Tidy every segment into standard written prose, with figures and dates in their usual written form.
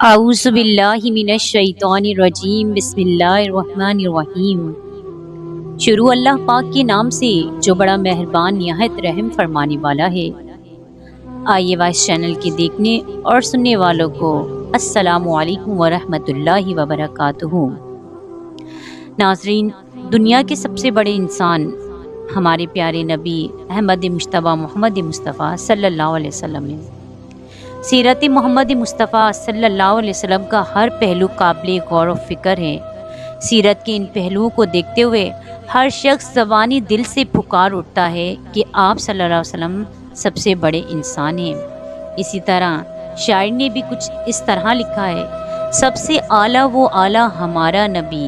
اعوذ باللہ من الشیطان الرجیم، بسم اللہ الرحمن الرحیم۔ شروع اللہ پاک کے نام سے جو بڑا مہربان نہایت رحم فرمانے والا ہے۔ آئیے وائس چینل کے دیکھنے اور سننے والوں کو السلام علیکم ورحمۃ اللہ وبرکاتہ۔ ناظرین، دنیا کے سب سے بڑے انسان ہمارے پیارے نبی احمد مجتبیٰ محمد مصطفیٰ صلی اللہ علیہ وسلم ہیں۔ سیرت محمد مصطفیٰ صلی اللہ علیہ وسلم کا ہر پہلو قابل غور و فکر ہے۔ سیرت کے ان پہلوؤں کو دیکھتے ہوئے ہر شخص زبانی دل سے پکار اٹھتا ہے کہ آپ صلی اللہ علیہ وسلم سب سے بڑے انسان ہیں۔ اسی طرح شاعر نے بھی کچھ اس طرح لکھا ہے: سب سے اعلیٰ وہ اعلیٰ ہمارا نبی،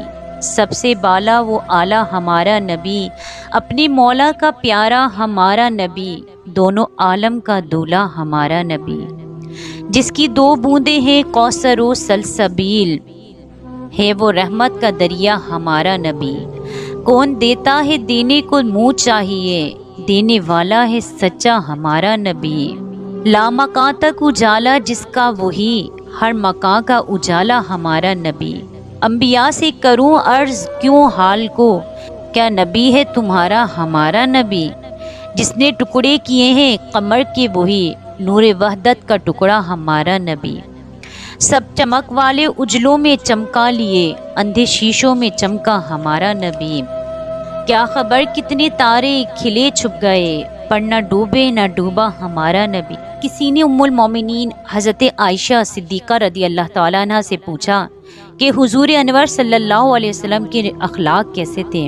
سب سے بالا وہ اعلیٰ ہمارا نبی، اپنے مولا کا پیارا ہمارا نبی، دونوں عالم کا دولہا ہمارا نبی، جس کی دو بوندیں ہیں کوثر و سلسبیل، ہے وہ رحمت کا دریا ہمارا نبی۔ کون دیتا ہے دینے کو منہ چاہیے، دینے والا ہے سچا ہمارا نبی۔ لامکاں تک اجالا جس کا وہی، ہر مکاں کا اجالا ہمارا نبی۔ انبیاء سے کروں عرض کیوں حال کو، کیا نبی ہے تمہارا ہمارا نبی، جس نے ٹکڑے کیے ہیں قمر کے وہی، نور وحدت کا ٹکڑا ہمارا نبی۔ سب چمک والے اجلوں میں چمکا لیے، اندھے شیشوں میں چمکا ہمارا نبی۔ کیا خبر کتنے تارے کھلے چھپ گئے، پر نہ ڈوبے نہ ڈوبا ہمارا نبی۔ کسی نے ام المومنین حضرت عائشہ صدیقہ رضی اللہ تعالیٰ عنہ سے پوچھا کہ حضور انور صلی اللہ علیہ وسلم کے اخلاق کیسے تھے؟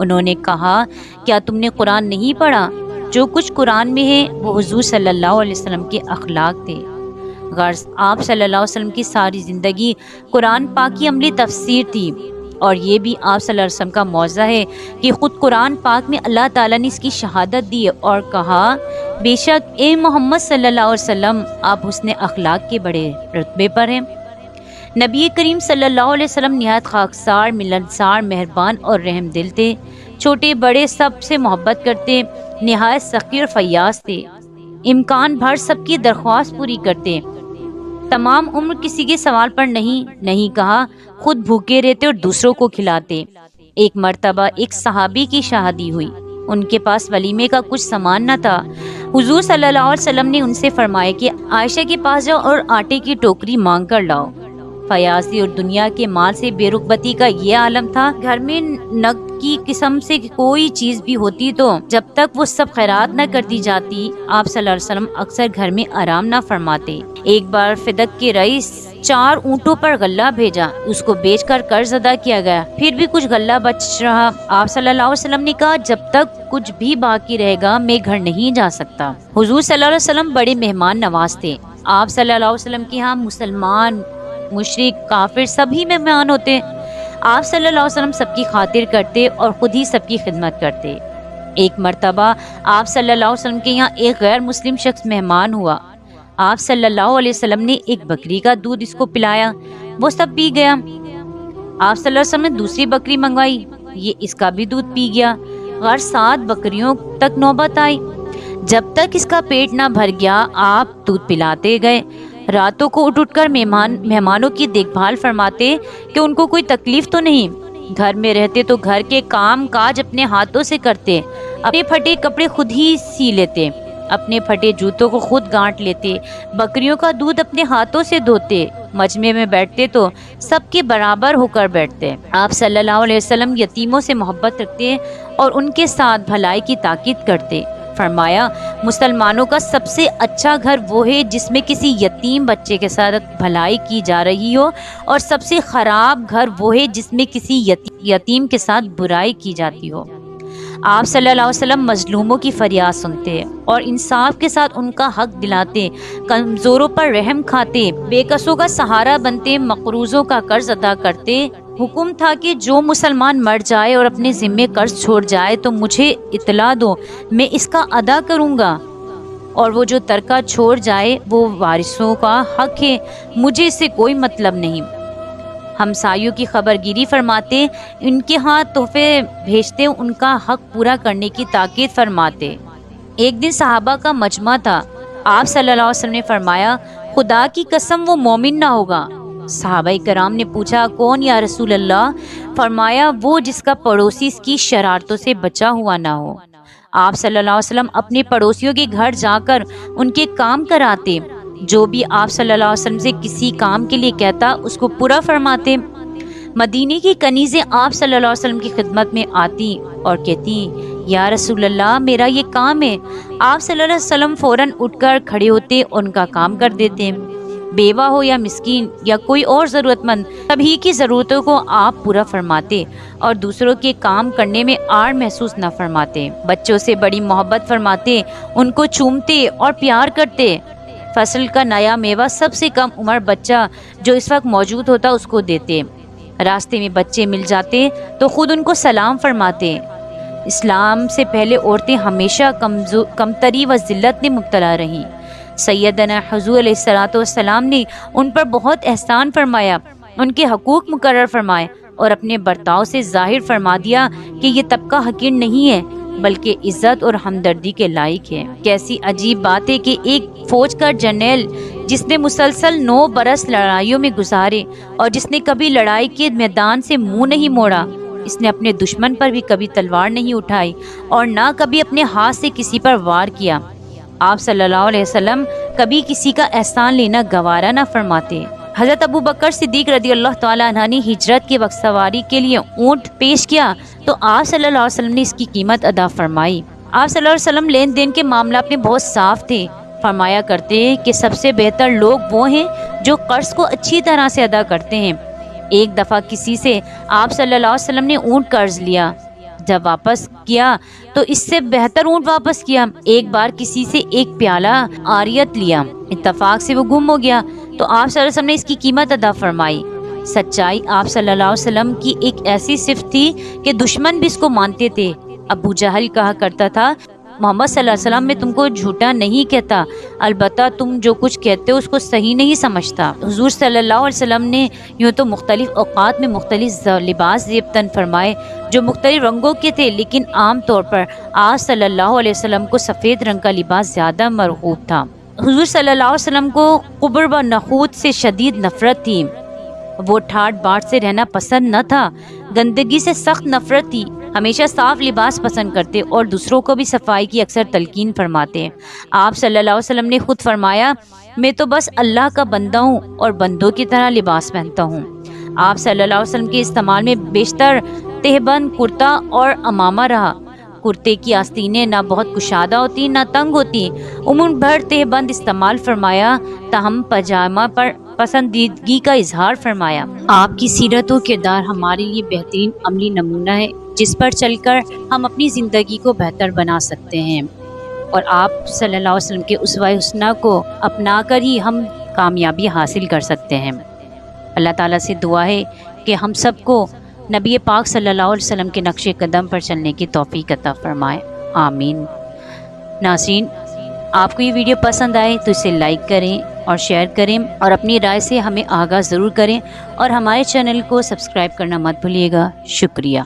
انہوں نے کہا، کیا تم نے قرآن نہیں پڑھا؟ جو کچھ قرآن میں ہے وہ حضور صلی اللہ علیہ وسلم کے اخلاق تھے۔ غرض آپ صلی اللہ علیہ وسلم کی ساری زندگی قرآن پاک کی عملی تفسیر تھی، اور یہ بھی آپ صلی اللہ علیہ وسلم کا معجزہ ہے کہ خود قرآن پاک میں اللہ تعالیٰ نے اس کی شہادت دی اور کہا، بے شک اے محمد صلی اللہ علیہ وسلم آپ حسن اخلاق کے بڑے رتبے پر ہیں۔ نبی کریم صلی اللہ علیہ وسلم نہایت خاکسار، ملنسار، مہربان اور رحم دل تھے۔ چھوٹے بڑے سب سے محبت کرتے، نہایت سخی اور فیاض تھے، امکان بھر سب کی درخواست پوری کرتے، تمام عمر کسی کے سوال پر نہیں کہا، خود بھوکے رہتے اور دوسروں کو کھلاتے۔ ایک مرتبہ ایک صحابی کی شادی ہوئی، ان کے پاس ولیمے کا کچھ سامان نہ تھا۔ حضور صلی اللہ علیہ وسلم نے ان سے فرمایا کہ عائشہ کے پاس جاؤ اور آٹے کی ٹوکری مانگ کر لاؤ۔ فیاضی اور دنیا کے مال سے بے رغبتی کا یہ عالم تھا۔ گھر میں نقد کی قسم سے کوئی چیز بھی ہوتی تو جب تک وہ سب خیرات نہ کرتی جاتی، آپ صلی اللہ علیہ وسلم اکثر گھر میں آرام نہ فرماتے۔ ایک بار فدق کے رئیس 4 اونٹوں پر غلہ بھیجا، اس کو بیچ کر قرض ادا کیا گیا، پھر بھی کچھ غلہ بچ رہا۔ آپ صلی اللہ علیہ وسلم نے کہا، جب تک کچھ بھی باقی رہے گا میں گھر نہیں جا سکتا۔ حضور صلی اللہ علیہ وسلم بڑے مہمان نواز تھے۔ آپ صلی اللہ علیہ وسلم کے ہاں مسلمان، مشرک، کافر سبھی مہمان ہوتے۔ آپ صلی اللہ علیہ وسلم سب کی خاطر کرتے اور خود ہی سب کی خدمت کرتے۔ ایک مرتبہ آپ صلی اللہ علیہ وسلم کے یہاں ایک غیر مسلم شخص مہمان ہوا۔ آپ صلی اللہ علیہ وسلم نے ایک بکری کا دودھ اس کو پلایا، وہ سب پی گیا۔ آپ صلی اللہ علیہ وسلم نے دوسری بکری منگوائی، یہ اس کا بھی دودھ پی گیا۔ غیر 7 بکریوں تک نوبت آئی۔ جب تک اس کا پیٹ نہ بھر گیا آپ دودھ پلاتے گئے۔ راتوں کو اٹھ کر مہمانوں کی دیکھ بھال فرماتے کہ ان کو کوئی تکلیف تو نہیں۔ گھر میں رہتے تو گھر کے کام کاج اپنے ہاتھوں سے کرتے، اپنے پھٹے کپڑے خود ہی سی لیتے، اپنے پھٹے جوتوں کو خود گانٹ لیتے، بکریوں کا دودھ اپنے ہاتھوں سے دھوتے، مجمع میں بیٹھتے تو سب کے برابر ہو کر بیٹھتے۔ آپ صلی اللہ علیہ وسلم یتیموں سے محبت رکھتے اور ان کے ساتھ بھلائی کی تاکید کرتے۔ فرمایا، مسلمانوں کا سب سے اچھا گھر وہ ہے جس میں کسی یتیم بچے کے ساتھ بھلائی کی جا رہی ہو، اور سب سے خراب گھر وہ ہے جس میں کسی یتیم کے ساتھ برائی کی جاتی ہو۔ آپ صلی اللہ علیہ وسلم مظلوموں کی فریاد سنتے اور انصاف کے ساتھ ان کا حق دلاتے، کمزوروں پر رحم کھاتے، بے کسوں کا سہارا بنتے، مقروضوں کا قرض ادا کرتے۔ حکم تھا کہ جو مسلمان مر جائے اور اپنے ذمے قرض چھوڑ جائے تو مجھے اطلاع دو، میں اس کا ادا کروں گا، اور وہ جو ترکہ چھوڑ جائے وہ وارثوں کا حق ہے، مجھے اس سے کوئی مطلب نہیں۔ ہمسایوں کی خبر گیری فرماتے، ان کے ہاں تحفے بھیجتے، ان کا حق پورا کرنے کی تاکید فرماتے۔ ایک دن صحابہ کا مجمع تھا۔ آپ صلی اللہ علیہ وسلم نے فرمایا، خدا کی قسم وہ مومن نہ ہوگا۔ صحابہ کرام نے پوچھا کون یا رسول اللہ؟ فرمایا وہ جس کا پڑوسی اس کی شرارتوں سے بچا ہوا نہ ہو۔ آپ صلی اللہ علیہ وسلم اپنے پڑوسیوں کے گھر جا کر ان کے کام کراتے، جو بھی آپ صلی اللہ علیہ وسلم سے کسی کام کے لیے کہتا اس کو پورا فرماتے۔ مدینے کی کنیزیں آپ صلی اللہ علیہ وسلم کی خدمت میں آتی اور کہتی یا رسول اللہ میرا یہ کام ہے۔ آپ صلی اللہ علیہ وسلم فوراً اٹھ کر کھڑے ہوتے اور ان کا کام کر دیتے۔ بیوہ ہو یا مسکین یا کوئی اور ضرورت مند، سبھی کی ضرورتوں کو آپ پورا فرماتے اور دوسروں کے کام کرنے میں آڑ محسوس نہ فرماتے۔ بچوں سے بڑی محبت فرماتے، ان کو چومتے اور پیار کرتے۔ فصل کا نیا میوہ سب سے کم عمر بچہ جو اس وقت موجود ہوتا اس کو دیتے۔ راستے میں بچے مل جاتے تو خود ان کو سلام فرماتے۔ اسلام سے پہلے عورتیں ہمیشہ کمتری و ذلت میں مبتلا رہیں۔ سیدنا حضور علیہ الصلوۃ والسلام نے ان پر بہت احسان فرمایا، ان کے حقوق مقرر فرمائے اور اپنے برتاؤ سے ظاہر فرما دیا کہ یہ طبقہ حقیر نہیں ہے بلکہ عزت اور ہمدردی کے لائق ہے۔ کیسی عجیب بات ہے کہ ایک فوج کا جرنیل جس نے مسلسل 9 برس لڑائیوں میں گزارے اور جس نے کبھی لڑائی کے میدان سے منہ نہیں موڑا، اس نے اپنے دشمن پر بھی کبھی تلوار نہیں اٹھائی اور نہ کبھی اپنے ہاتھ سے کسی پر وار کیا۔ آپ صلی اللہ علیہ وسلم کبھی کسی کا احسان لینا گوارا نہ فرماتے۔ حضرت ابو بکر صدیق رضی اللہ تعالیٰ عنہ نے ہجرت کے وقت سواری کے لیے اونٹ پیش کیا تو آپ صلی اللہ علیہ وسلم نے اس کی قیمت ادا فرمائی۔ آپ صلی اللہ علیہ وسلم لین دین کے معاملات میں بہت صاف تھے، فرمایا کرتے کہ سب سے بہتر لوگ وہ ہیں جو قرض کو اچھی طرح سے ادا کرتے ہیں۔ ایک دفعہ کسی سے آپ صلی اللہ علیہ وسلم نے اونٹ قرض لیا، جب واپس کیا تو اس سے بہتر اونٹ واپس کیا۔ ایک بار کسی سے ایک پیالہ عاریت لیا، اتفاق سے وہ گم ہو گیا تو آپ صلی اللہ علیہ وسلم نے اس کی قیمت ادا فرمائی۔ سچائی آپ صلی اللہ علیہ وسلم کی ایک ایسی صفت تھی کہ دشمن بھی اس کو مانتے تھے۔ ابو جہل کہا کرتا تھا محمد صلی اللہ علیہ وسلم میں تم کو جھوٹا نہیں کہتا، البتہ تم جو کچھ کہتے ہو اس کو صحیح نہیں سمجھتا۔ حضور صلی اللہ علیہ وسلم نے یوں تو مختلف اوقات میں مختلف لباس زیبتن فرمائے جو مختلف رنگوں کے تھے، لیکن عام طور پر آپ صلی اللہ علیہ وسلم کو سفید رنگ کا لباس زیادہ مرغوب تھا۔ حضور صلی اللہ علیہ وسلم کو قبر و نخوت سے شدید نفرت تھی، وہ ٹھاٹ باٹ سے رہنا پسند نہ تھا، گندگی سے سخت نفرت تھی، ہمیشہ صاف لباس پسند کرتے اور دوسروں کو بھی صفائی کی اکثر تلقین فرماتے۔ آپ صلی اللہ علیہ وسلم نے خود فرمایا میں تو بس اللہ کا بندہ ہوں اور بندوں کی طرح لباس پہنتا ہوں۔ آپ صلی اللہ علیہ وسلم کے استعمال میں بیشتر تہبند کرتا اور امامہ رہا۔ کرتے کی آستینیں نہ بہت کشادہ ہوتی نہ تنگ ہوتی، عموماً بھر تہبند استعمال فرمایا، تاہم پاجامہ پر پسندیدگی کا اظہار فرمایا۔ آپ کی سیرت و کردار ہمارے لیے بہترین عملی نمونہ ہے جس پر چل کر ہم اپنی زندگی کو بہتر بنا سکتے ہیں، اور آپ صلی اللہ علیہ وسلم کے اسوہ حسنہ کو اپنا کر ہی ہم کامیابی حاصل کر سکتے ہیں۔ اللہ تعالیٰ سے دعا ہے کہ ہم سب کو نبی پاک صلی اللہ علیہ وسلم کے نقش قدم پر چلنے کی توفیق عطا فرمائے، آمین۔ ناظرین، آپ کو یہ ویڈیو پسند آئے تو اسے لائک کریں اور شیئر کریں اور اپنی رائے سے ہمیں آگاہ ضرور کریں، اور ہمارے چینل کو سبسکرائب کرنا مت بھولیے گا۔ شکریہ۔